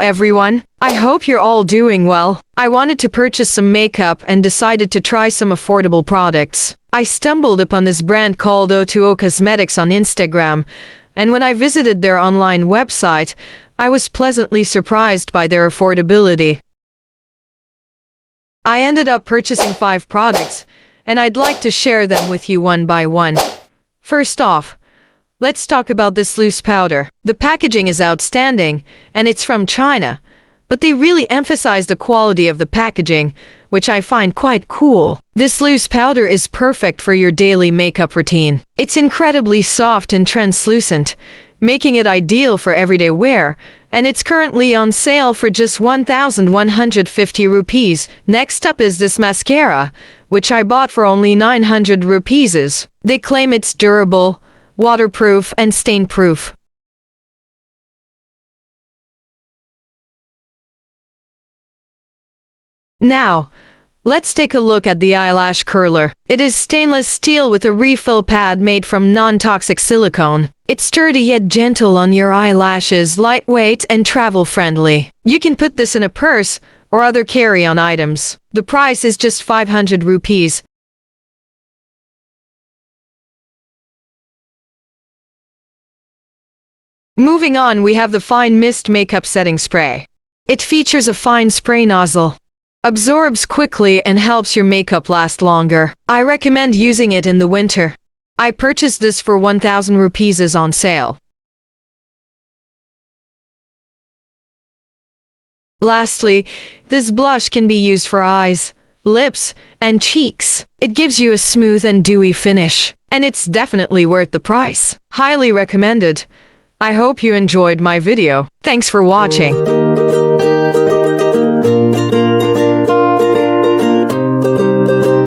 everyone. I hope you're all doing well. I wanted to purchase some makeup and decided to try some affordable products. I stumbled upon this brand called O.Two.O Cosmetics on Instagram, and when I visited their online website, I was pleasantly surprised by their affordability. I ended up purchasing 5 products, and I'd like to share them with you one by one. First off, let's talk about this loose powder. The packaging is outstanding, and it's from China, but they really emphasize the quality of the packaging, which I find quite cool. This loose powder is perfect for your daily makeup routine. It's incredibly soft and translucent, making it ideal for everyday wear, and it's currently on sale for just 1,150 rupees. Next up is this mascara, which I bought for only 900 rupees. They claim it's durable, waterproof, and stain-proof. Now, let's take a look at the eyelash curler. It is stainless steel with a refill pad made from non-toxic silicone. It's sturdy yet gentle on your eyelashes, lightweight and travel-friendly. You can put this in a purse or other carry-on items. The price is just 500 rupees. Moving on, we have the Fine Mist Makeup Setting Spray. It features a fine spray nozzle. Absorbs quickly and helps your makeup last longer. I recommend using it in the winter. I purchased this for 1,000 rupees on sale. Lastly, this blush can be used for eyes, lips, and cheeks. It gives you a smooth and dewy finish, and it's definitely worth the price. Highly recommended. I hope you enjoyed my video. Thanks for watching.